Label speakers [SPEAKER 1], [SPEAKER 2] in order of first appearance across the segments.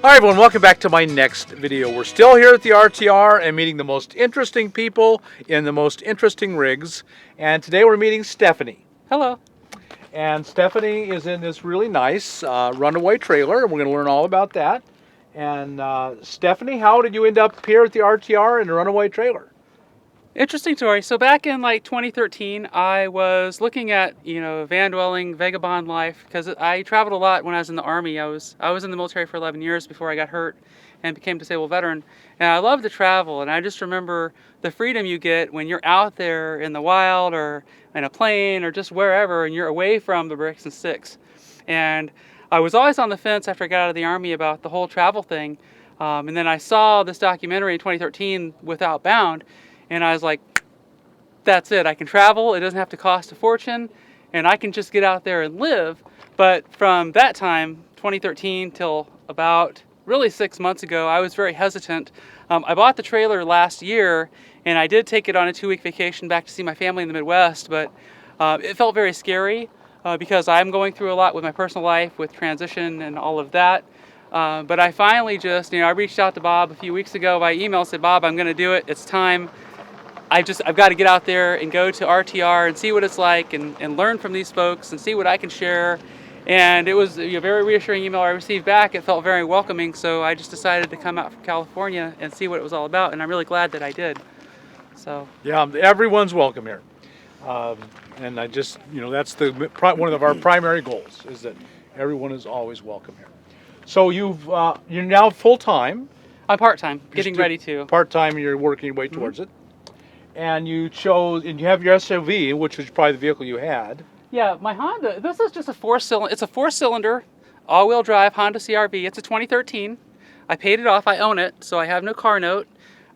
[SPEAKER 1] Hi everyone, welcome back to my next video. We're still here at the RTR and meeting the most interesting people in the most interesting rigs. And today we're meeting Stephanie.
[SPEAKER 2] Hello.
[SPEAKER 1] And Stephanie is in this really nice Runaway trailer, and we're going to learn all about that. And Stephanie, how did you end up here at the RTR in a Runaway trailer?
[SPEAKER 2] Interesting story. So back in like 2013, I was looking at, van dwelling, vagabond life, because I traveled a lot when I was in the Army. I was in the military for 11 years before I got hurt and became a disabled veteran. And I love to travel, and I just remember the freedom you get when you're out there in the wild or in a plane or just wherever, and you're away from the bricks and sticks. And I was always on the fence after I got out of the Army about the whole travel thing. And then I saw this documentary in 2013 with Outbound, and I was like, that's it. I can travel. It doesn't have to cost a fortune, and I can just get out there and live. But from that time, 2013 till about really 6 months ago, I was very hesitant. I bought the trailer last year, and I did take it on a 2-week vacation back to see my family in the Midwest, but it felt very scary because I'm going through a lot with my personal life, with transition and all of that. But I finally just, I reached out to Bob a few weeks ago by email, said, Bob, I'm going to do it. It's time. I've got to get out there and go to RTR and see what it's like and learn from these folks and see what I can share. And it was a very reassuring email I received back. It felt very welcoming, so I just decided to come out from California and see what it was all about, and I'm really glad that I did. So
[SPEAKER 1] Yeah, everyone's welcome here. And I just, that's one of our primary goals, is that everyone is always welcome here. So you're now full-time.
[SPEAKER 2] I'm part-time, getting ready to.
[SPEAKER 1] Part-time, you're working your way towards it. And you have your SUV, which was probably the vehicle you had.
[SPEAKER 2] Yeah, my Honda, this is just a it's a 4-cylinder, all-wheel drive Honda CR-V. It's a 2013. I paid it off, I own it, so I have no car note.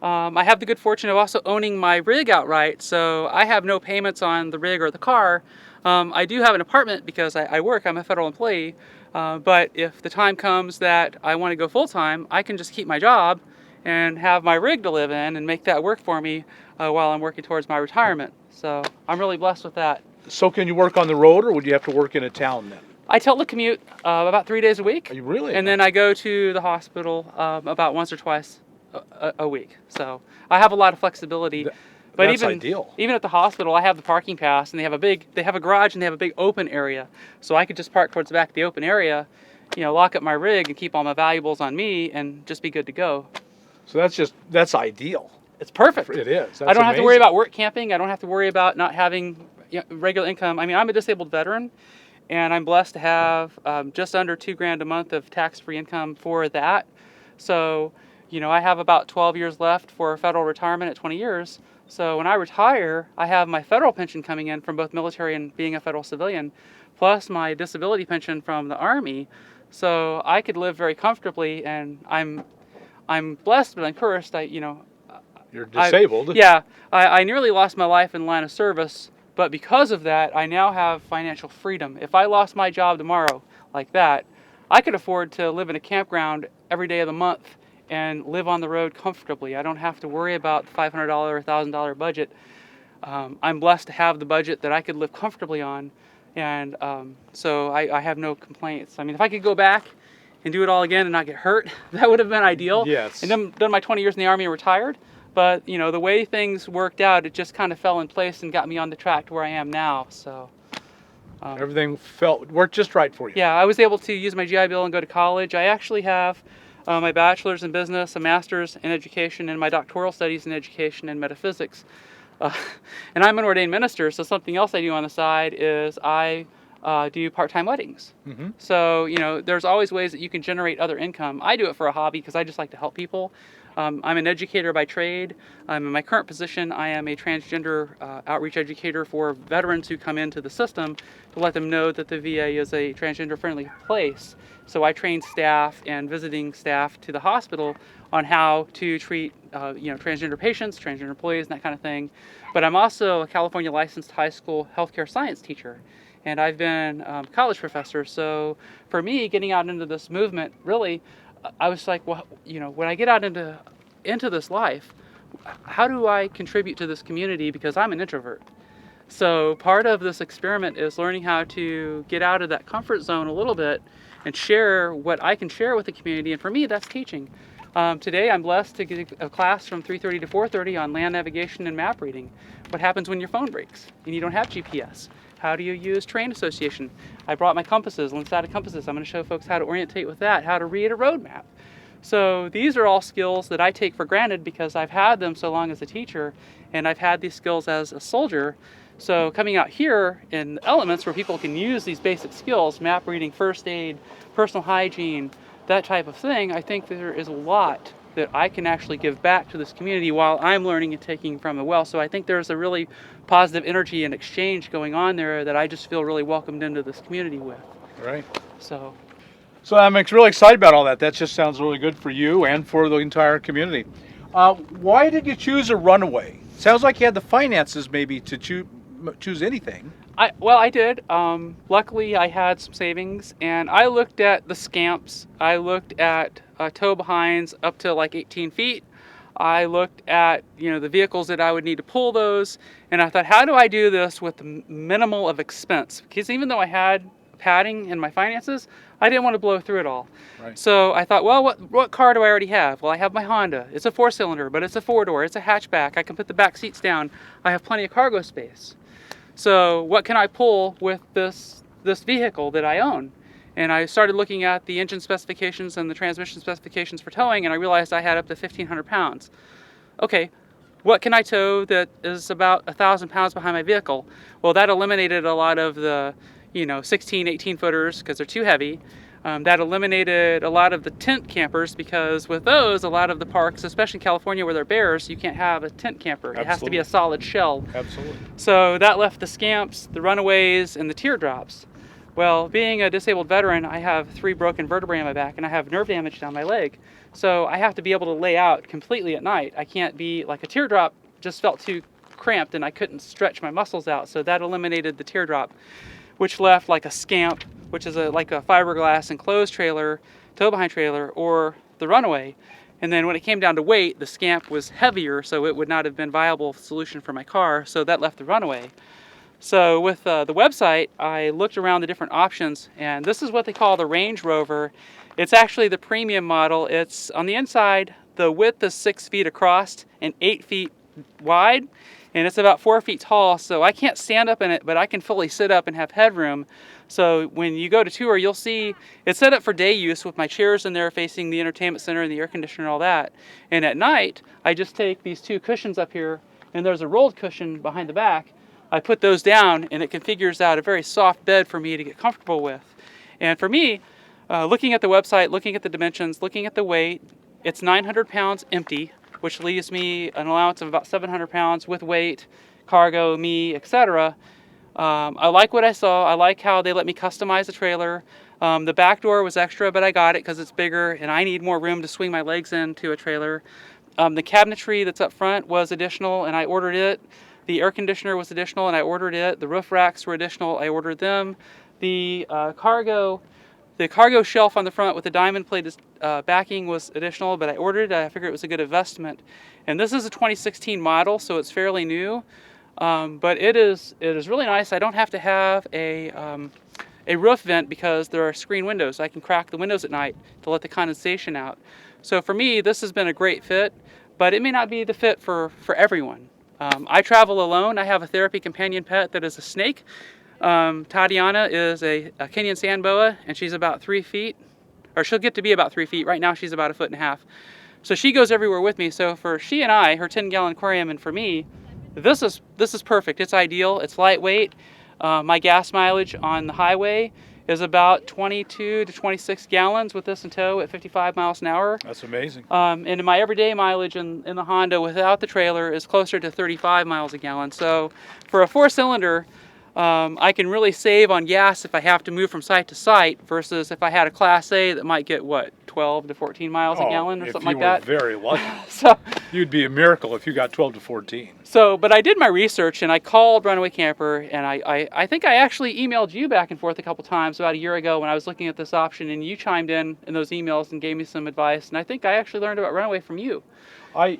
[SPEAKER 2] I have the good fortune of also owning my rig outright, so I have no payments on the rig or the car. I do have an apartment because I work, I'm a federal employee, but if the time comes that I want to go full-time, I can just keep my job and have my rig to live in and make that work for me while I'm working towards my retirement. So I'm really blessed with that.
[SPEAKER 1] So can you work on the road, or would you have to work in a town then?
[SPEAKER 2] I telecommute about 3 days a week.
[SPEAKER 1] Are you really?
[SPEAKER 2] And then I go to the hospital about once or twice a week. So I have a lot of flexibility. But
[SPEAKER 1] that's ideal.
[SPEAKER 2] Even at the hospital, I have the parking pass, and they have a garage, and they have a big open area. So I could just park towards the back of the open area, lock up my rig and keep all my valuables on me and just be good to go.
[SPEAKER 1] So that's ideal.
[SPEAKER 2] It's perfect.
[SPEAKER 1] It is.
[SPEAKER 2] I don't have to worry about work camping. I don't have to worry about not having regular income. I mean, I'm a disabled veteran, and I'm blessed to have just under $2,000 a month of tax-free income for that. So, I have about 12 years left for federal retirement at 20 years. So when I retire, I have my federal pension coming in from both military and being a federal civilian, plus my disability pension from the Army. So I could live very comfortably, and I'm blessed, but I'm cursed.
[SPEAKER 1] You're disabled.
[SPEAKER 2] I nearly lost my life in the line of service, but because of that, I now have financial freedom. If I lost my job tomorrow like that, I could afford to live in a campground every day of the month and live on the road comfortably. I don't have to worry about the $500 or $1,000 budget. I'm blessed to have the budget that I could live comfortably on, and so I have no complaints. I mean, if I could go back and do it all again and not get hurt, that would have been ideal.
[SPEAKER 1] Yes.
[SPEAKER 2] And then done my 20 years in the Army and retired. But, the way things worked out, it just kind of fell in place and got me on the track to where I am now. So
[SPEAKER 1] everything worked just right for you.
[SPEAKER 2] Yeah, I was able to use my GI Bill and go to college. I actually have my bachelor's in business, a master's in education, and my doctoral studies in education and metaphysics. And I'm an ordained minister, so something else I do on the side is I do part-time weddings. Mm-hmm. So, there's always ways that you can generate other income. I do it for a hobby because I just like to help people. I'm an educator by trade. In my current position, I am a transgender outreach educator for veterans who come into the system to let them know that the VA is a transgender-friendly place. So I train staff and visiting staff to the hospital on how to treat transgender patients, transgender employees, and that kind of thing. But I'm also a California licensed high school healthcare science teacher. And I've been a college professor. So for me, getting out into this movement, really, I was like, well, when I get out into this life, how do I contribute to this community? Because I'm an introvert. So part of this experiment is learning how to get out of that comfort zone a little bit and share what I can share with the community. And for me, that's teaching. Today, I'm blessed to give a class from 3:30 to 4:30 on land navigation and map reading. What happens when your phone breaks and you don't have GPS? How do you use terrain association? I brought my compasses, lens-guided compasses. I'm going to show folks how to orientate with that, how to read a road map. So these are all skills that I take for granted because I've had them so long as a teacher, and I've had these skills as a soldier. So coming out here in the elements where people can use these basic skills, map reading, first aid, personal hygiene, that type of thing, I think there is a lot that I can actually give back to this community while I'm learning and taking from it well. So I think there's a really positive energy and exchange going on there that I just feel really welcomed into this community with.
[SPEAKER 1] Right.
[SPEAKER 2] So
[SPEAKER 1] I'm really excited about all that. That just sounds really good for you and for the entire community. Why did you choose a Runaway? Sounds like you had the finances maybe to choose anything.
[SPEAKER 2] I did. Luckily, I had some savings, and I looked at the scamps. I looked at tow behinds up to like 18 feet. I looked at the vehicles that I would need to pull those, and I thought, how do I do this with the minimal of expense? Because even though I had padding in my finances, I didn't want to blow through it all.
[SPEAKER 1] Right.
[SPEAKER 2] So I thought, well, what car do I already have? Well, I have my Honda. It's a 4-cylinder, but it's a 4-door. It's a hatchback. I can put the back seats down. I have plenty of cargo space. So what can I pull with this vehicle that I own? And I started looking at the engine specifications and the transmission specifications for towing, and I realized I had up to 1,500 pounds. Okay, what can I tow that is about 1,000 pounds behind my vehicle? Well, that eliminated a lot of the 16, 18 footers because they're too heavy. That eliminated a lot of the tent campers because with those, a lot of the parks, especially in California where there are bears, you can't have a tent camper.
[SPEAKER 1] Absolutely.
[SPEAKER 2] It has to be a solid shell.
[SPEAKER 1] Absolutely.
[SPEAKER 2] So that left the scamps, the Runaways, and the teardrops. Well, being a disabled veteran, I have 3 broken vertebrae in my back and I have nerve damage down my leg. So I have to be able to lay out completely at night. I can't be like a teardrop, just felt too cramped and I couldn't stretch my muscles out. So that eliminated the teardrop, which left like a scamp, which is like a fiberglass enclosed trailer, tow behind trailer, or the Runaway. And then when it came down to weight, the scamp was heavier, so it would not have been a viable solution for my car, so that left the Runaway. So with the website, I looked around the different options, and this is what they call the Range Rover. It's actually the premium model. It's on the inside, the width is 6 feet across and 8 feet wide, and it's about 4 feet tall, so I can't stand up in it, but I can fully sit up and have headroom. So when you go to tour, you'll see it's set up for day use with my chairs in there facing the entertainment center and the air conditioner and all that. And at night, I just take these 2 cushions up here, and there's a rolled cushion behind the back. I put those down, and it configures out a very soft bed for me to get comfortable with. And for me, looking at the website, looking at the dimensions, looking at the weight, it's 900 pounds empty, which leaves me an allowance of about 700 pounds with weight, cargo, me, etc. I like what I saw. I like how they let me customize the trailer. The back door was extra, but I got it because it's bigger and I need more room to swing my legs into a trailer. The cabinetry that's up front was additional and I ordered it. The air conditioner was additional and I ordered it. The roof racks were additional. I ordered them. The cargo shelf on the front with the diamond plated backing was additional, but I ordered it. I figured it was a good investment. And this is a 2016 model, so it's fairly new. But it is really nice. I don't have to have a roof vent because there are screen windows. I can crack the windows at night to let the condensation out. So for me, this has been a great fit, but it may not be the fit for everyone. I travel alone. I have a therapy companion pet that is a snake. Tatiana is a Kenyan sand boa, and she's about 3 feet, or she'll get to be about 3 feet. Right now, she's about 1.5 feet. So she goes everywhere with me. So for she and I, her 10-gallon aquarium, and for me, this is perfect. It's ideal. It's lightweight. My gas mileage on the highway is about 22 to 26 gallons with this in tow at 55 miles an hour.
[SPEAKER 1] That's amazing.
[SPEAKER 2] And in my everyday mileage in the Honda without the trailer is closer to 35 miles a gallon. So for a 4-cylinder, I can really save on gas if I have to move from site to site versus if I had a Class A that might get, 12 to 14 miles a gallon or something like that.
[SPEAKER 1] If you were very lucky.
[SPEAKER 2] So
[SPEAKER 1] You'd be a miracle if you got 12 to 14.
[SPEAKER 2] but I did my research and I called Runaway Camper and I think I actually emailed you back and forth a couple times about a year ago when I was looking at this option and you chimed in those emails and gave me some advice. And I think I actually learned about Runaway from you.
[SPEAKER 1] I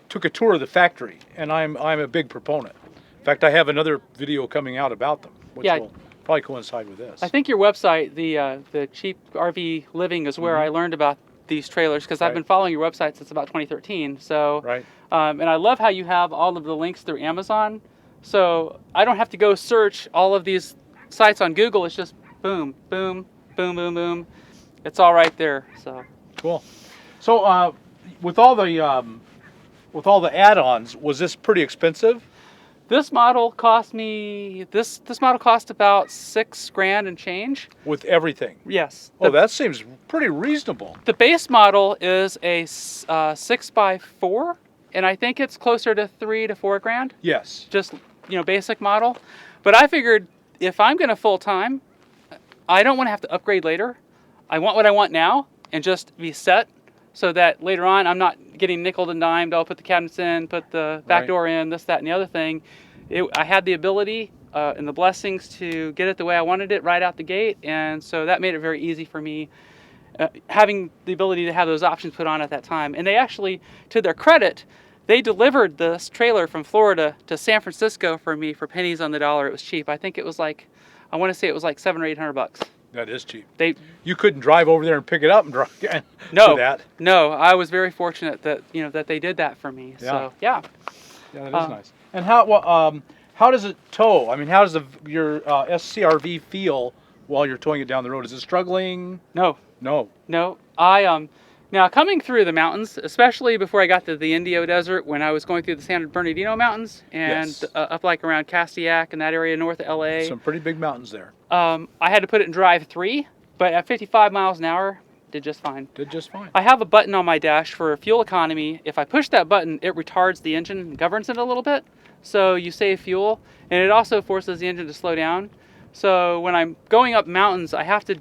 [SPEAKER 1] took a tour of the factory and I'm a big proponent In fact, I have another video coming out about them, which
[SPEAKER 2] Yeah.
[SPEAKER 1] will probably coincide with this.
[SPEAKER 2] I think your website, the Cheap RV Living, is where I learned about these trailers, because I've
[SPEAKER 1] Right.
[SPEAKER 2] been following your website since about 2013. So,
[SPEAKER 1] Right.
[SPEAKER 2] and I love how you have all of the links through Amazon. So I don't have to go search all of these sites on Google. It's just boom, boom, boom, boom, boom. It's all right there. So
[SPEAKER 1] Cool. So with all the add-ons, was this pretty expensive?
[SPEAKER 2] this model cost me this model cost about $6,000 and change.
[SPEAKER 1] With everything?
[SPEAKER 2] Yes.
[SPEAKER 1] Oh, that seems pretty reasonable.
[SPEAKER 2] The base model is a 6x4, and I think it's closer to $3,000 to $4,000.
[SPEAKER 1] Yes.
[SPEAKER 2] Just, basic model. But I figured if I'm going to full time, I don't want to have to upgrade later. I want what I want now and just be set, so that later on I'm not getting nickeled and dimed. I'll put the cabinets in, put the back
[SPEAKER 1] Right.
[SPEAKER 2] door in, this, that, and the other thing. I had the ability and the blessings to get it the way I wanted it right out the gate, and so that made it very easy for me, having the ability to have those options put on at that time. And they actually, to their credit, they delivered this trailer from Florida to San Francisco for me for pennies on the dollar. It was cheap. I think it was like, I want to say it was like $700 or $800.
[SPEAKER 1] That is cheap.
[SPEAKER 2] You
[SPEAKER 1] couldn't drive over there and pick it up and drive
[SPEAKER 2] no,
[SPEAKER 1] for that.
[SPEAKER 2] No, I was very fortunate that that they did that for me.
[SPEAKER 1] Yeah.
[SPEAKER 2] So yeah.
[SPEAKER 1] Yeah, that is nice. And how does it tow? I mean, how does your SCRV feel while you're towing it down the road? Is it struggling?
[SPEAKER 2] No.
[SPEAKER 1] No.
[SPEAKER 2] I now coming through the mountains, especially before I got to the Indio Desert, when I was going through the San Bernardino Mountains and
[SPEAKER 1] Yes.
[SPEAKER 2] Up like around Castillac and that area north of LA.
[SPEAKER 1] Some pretty big mountains there.
[SPEAKER 2] I had to put it in drive 3, but at 55 miles an hour, did just fine.
[SPEAKER 1] Did just fine.
[SPEAKER 2] I have a button on my dash for fuel economy. If I push that button, it retards the engine and governs it a little bit, so you save fuel, and it also forces the engine to slow down. So when I'm going up mountains, I have to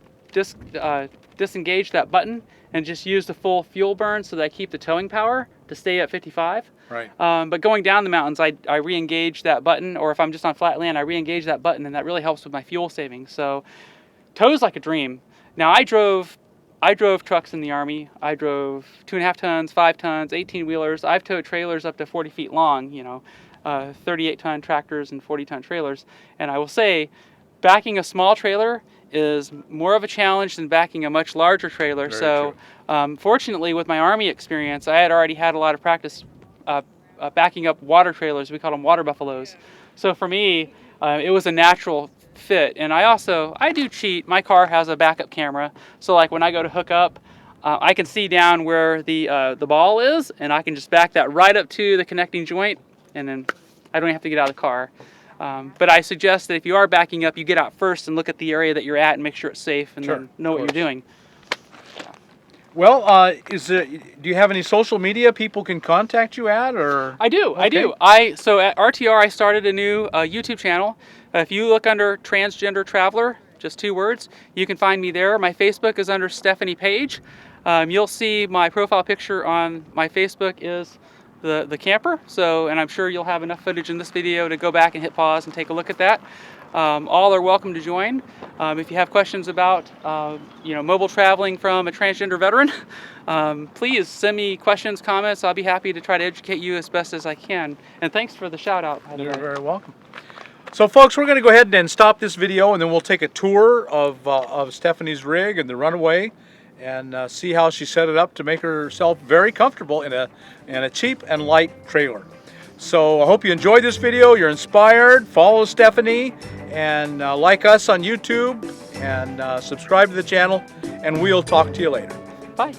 [SPEAKER 2] disengage that button and just use the full fuel burn so that I keep the towing power to stay at 55.
[SPEAKER 1] Right.
[SPEAKER 2] But going down the mountains, I re-engage that button, or if I'm just on flat land, I re-engage that button, and that really helps with my fuel savings. So tow's like a dream. Now I drove trucks in the Army. I drove 2.5 tons, 5 tons, 18-wheelers. I've towed trailers up to 40 feet long, 38-ton tractors and 40-ton trailers. And I will say, backing a small trailer is more of a challenge than backing a much larger trailer.
[SPEAKER 1] Very
[SPEAKER 2] So fortunately, with my Army experience, I had already had a lot of practice backing up water trailers. We call them water buffaloes. So for me, it was a natural fit. And I do cheat. My car has a backup camera, so like when I go to hook up, I can see down where the ball is, and I can just back that right up to the connecting joint, and then I don't have to get out of the car. But I suggest that if you are backing up, you get out first and look at the area that you're at and make sure it's safe, and
[SPEAKER 1] Sure,
[SPEAKER 2] then know what you're doing.
[SPEAKER 1] Well, do you have any social media people can contact you at, or?
[SPEAKER 2] I do. So at RTR, I started a new YouTube channel. If you look under Transgender Traveler, just 2 words, you can find me there. My Facebook is under Stephanie Page. You'll see my profile picture on my Facebook is the camper. And I'm sure you'll have enough footage in this video to go back and hit pause and take a look at that. All are welcome to join. If you have questions about mobile traveling from a transgender veteran, please send me questions, comments. I'll be happy to try to educate you as best as I can. And thanks for the shout out, by the
[SPEAKER 1] You're
[SPEAKER 2] way.
[SPEAKER 1] very welcome. So folks, we're going to go ahead and stop this video, and then we'll take a tour of Stephanie's rig and the Runaway, and see how she set it up to make herself very comfortable in a cheap and light trailer. So I hope you enjoyed this video, you're inspired. Follow Stephanie, and like us on YouTube, and subscribe to the channel, and we'll talk to you later.
[SPEAKER 2] Bye.